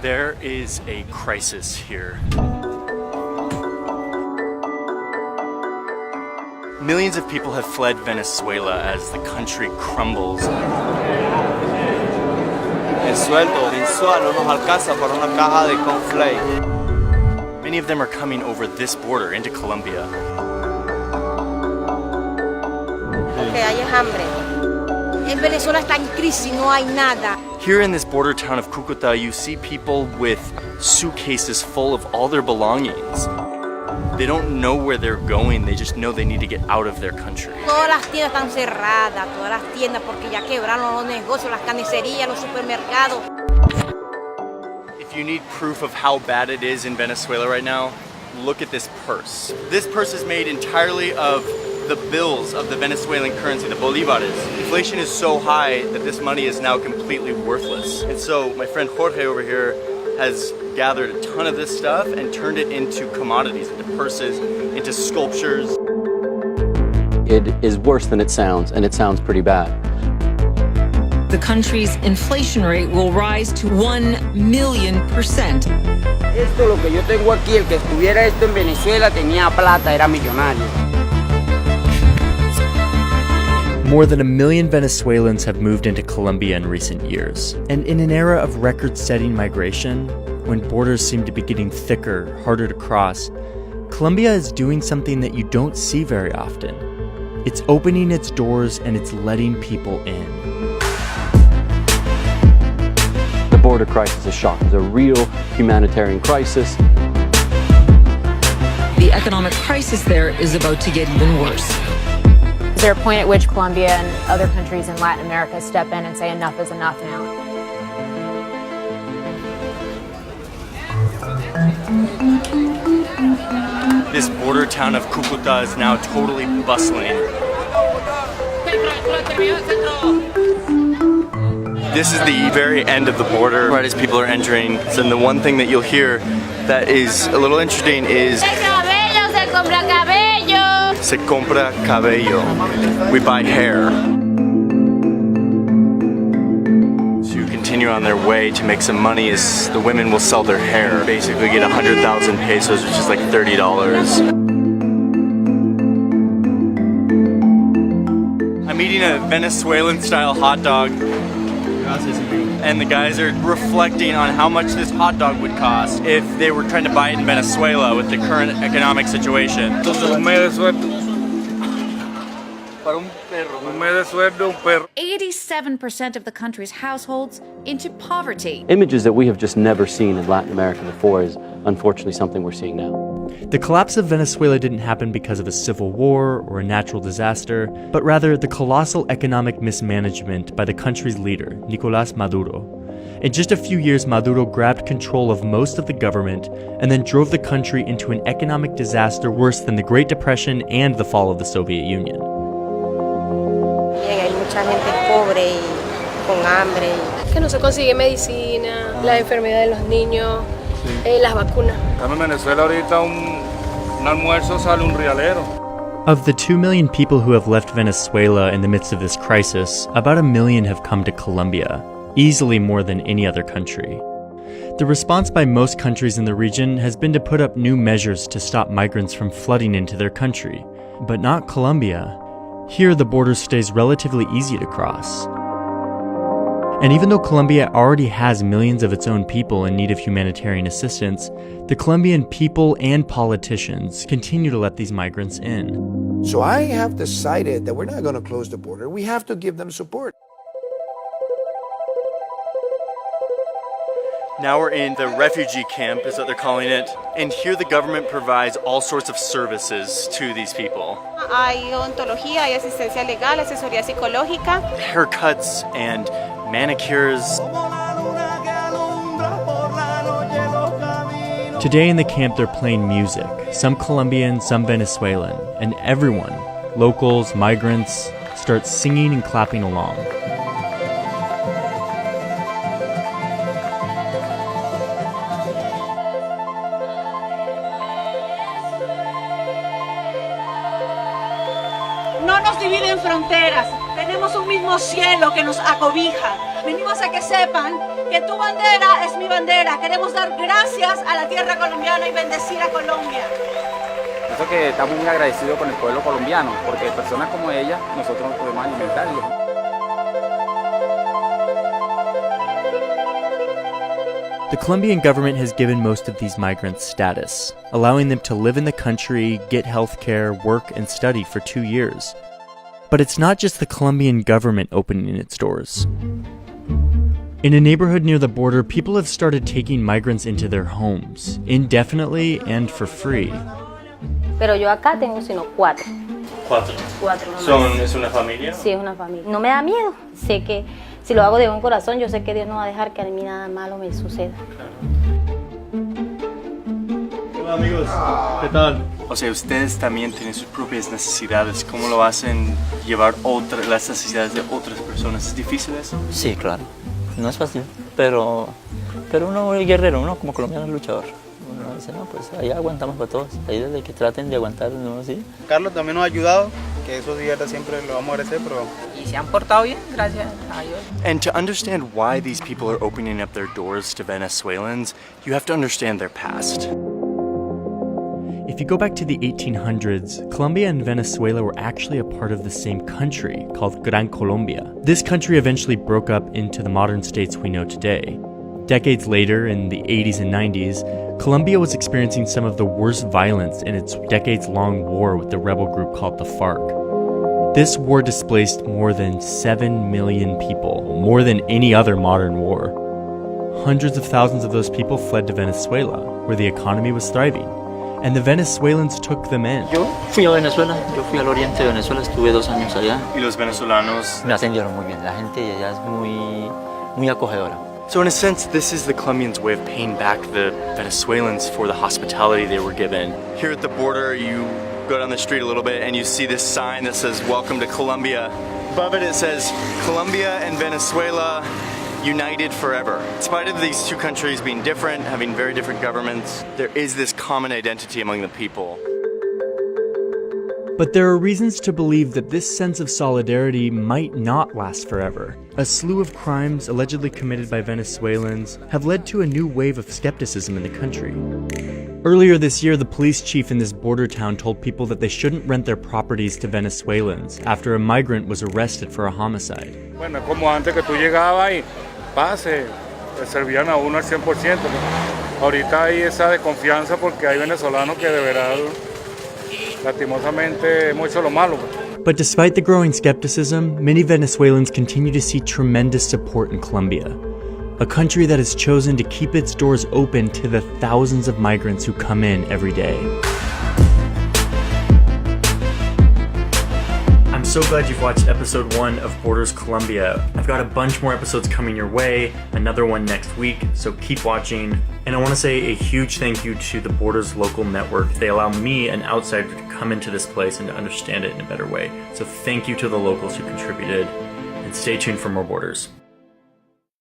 There is a crisis here. Millions of people have fled Venezuela as the country crumbles. El sueldo mensual no nos alcanza para una caja de cornflakes. Many of them are coming over this border into Colombia. Que hay hambre. En Venezuela está en crisis, no hay nada. Here in this border town of Cúcuta, you see people with suitcases full of all their belongings. They don't know where they're going, they just know they need to get out of their country. Todas las tiendas están cerradas, todas las tiendas porque ya quebraron los negocios, las carnicerías, los supermercados. If you need proof of how bad it is in Venezuela right now, look at this purse. This purse is made entirely of the bills of the Venezuelan currency, the bolívares. Inflation is so high that this money is now completely worthless. And so my friend Jorge over here has gathered a ton of this stuff and turned it into commodities, into purses, into sculptures. It is worse than it sounds, and it sounds pretty bad. The country's inflation rate will rise to 1,000,000%. Esto lo que yo tengo aquí, el que estuviera esto en Venezuela tenía plata, era millonario. More than 1 million Venezuelans have moved into Colombia in recent years. And in an era of record-setting migration, when borders seem to be getting thicker, harder to cross, Colombia is doing something that you don't see very often. It's opening its doors and it's letting people in. The border crisis is shocking. It's a real humanitarian crisis. The economic crisis there is about to get even worse. Is there a point at which Colombia and other countries in Latin America step in and say enough is enough now? This border town of Cúcuta is now totally bustling. This is the very end of the border, right as people are entering. So the one thing that you'll hear that is a little interesting is se compra cabello. We buy hair. So you continue on their way to make some money as the women will sell their hair. Basically get 100,000 pesos, which is like $30. I'm eating a Venezuelan style hot dog. And the guys are reflecting on how much this hot dog would cost if they were trying to buy it in Venezuela with the current economic situation. 87% of the country's households into poverty. Images that we have just never seen in Latin America before is unfortunately something we're seeing now. The collapse of Venezuela didn't happen because of a civil war or a natural disaster, but rather the colossal economic mismanagement by the country's leader, Nicolas Maduro. In just a few years, Maduro grabbed control of most of the government and then drove the country into an economic disaster worse than the Great Depression and the fall of the Soviet Union. Hay mucha gente pobre y con hambre. Que no se consigue medicina, la enfermedad de los niños, las vacunas. En Venezuela ahorita un almuerzo sale un realero. Of the 2 million people who have left Venezuela in the midst of this crisis, about 1 million have come to Colombia, easily more than any other country. The response by most countries in the region has been to put up new measures to stop migrants from flooding into their country, but not Colombia. Here, the border stays relatively easy to cross. And even though Colombia already has millions of its own people in need of humanitarian assistance, the Colombian people and politicians continue to let these migrants in. So I have decided that we're not going to close the border. We have to give them support. Now we're in the refugee camp, is what they're calling it. And here the government provides all sorts of services to these people. Hay odontología, hay asistencia legal, asesoría psicológica. Haircuts and manicures. Today in the camp they're playing music, some Colombian, some Venezuelan, and everyone, locals, migrants, starts singing and clapping along. No nos dividen fronteras, tenemos un mismo cielo que nos acobija. Venimos a que sepan que tu bandera es mi bandera. Queremos dar gracias a la tierra colombiana y bendecir a Colombia. Eso que estamos muy agradecidos con el pueblo colombiano, porque personas como ella, nosotros nos podemos alimentar. The Colombian government has given most of these migrants status, allowing them to live in the country, get health care, work, and study for 2 years. But it's not just the Colombian government opening its doors. In a neighborhood near the border, people have started taking migrants into their homes, indefinitely and for free. Pero yo acá tengo sino 4. Cuatro. 4 nomás. ¿Es una familia? Sí, es una familia. No me da miedo. Sé que si lo hago de buen corazón, yo sé que Dios no va a dejar que a mí nada malo me suceda. Hola amigos, ¿qué tal? O sea, ustedes también tienen sus propias necesidades. ¿Cómo lo hacen llevar las necesidades de otras personas? ¿Es difícil eso? Sí, claro. No es fácil, pero uno es guerrero, uno como colombiano es luchador. Uno dice, no, pues ahí aguantamos para todos. Ahí desde que traten de aguantar, ¿no? ¿Sí? Carlos también nos ha ayudado, que eso sí, siempre lo vamos a agradecer, pero... Y se han portado bien, gracias a Dios. And to understand why these people are opening up their doors to Venezuelans, you have to understand their past. If you go back to the 1800s, Colombia and Venezuela were actually a part of the same country called Gran Colombia. This country eventually broke up into the modern states we know today. Decades later, in the 80s and 90s, Colombia was experiencing some of the worst violence in its decades-long war with the rebel group called the FARC. This war displaced more than 7 million people, more than any other modern war. Hundreds of thousands of those people fled to Venezuela, where the economy was thriving. And the Venezuelans took them in. Yo fui a Venezuela, yo fui al oriente de Venezuela, estuve 2 años allá. ¿Y los venezolanos? Me atendieron muy bien, la gente allá es muy acogedora. So in a sense, this is the Colombians' way of paying back the Venezuelans for the hospitality they were given. Here at the border, you go down the street a little bit and you see this sign that says, "Welcome to Colombia." Above it, it says, "Colombia and Venezuela united forever." In spite of these two countries being different, having very different governments, there is this common identity among the people. But there are reasons to believe that this sense of solidarity might not last forever. A slew of crimes allegedly committed by Venezuelans have led to a new wave of skepticism in the country. Earlier this year, the police chief in this border town told people that they shouldn't rent their properties to Venezuelans after a migrant was arrested for a homicide. Bueno, como antes que tú llegabas y pase, te servían a uno al 100%. Ahorita hay esa desconfianza porque hay venezolanos que de verdad, lastimosamente, hemos hecho lo malo. But despite the growing skepticism, many Venezuelans continue to see tremendous support in Colombia, a country that has chosen to keep its doors open to the thousands of migrants who come in every day. I'm so glad you've watched episode 1 of Borders Colombia. I've got a bunch more episodes coming your way, another one next week, so keep watching. And I want to say a huge thank you to the Borders local network. They allow me, an outsider, to come into this place and to understand it in a better way. So thank you to the locals who contributed, and stay tuned for more Borders.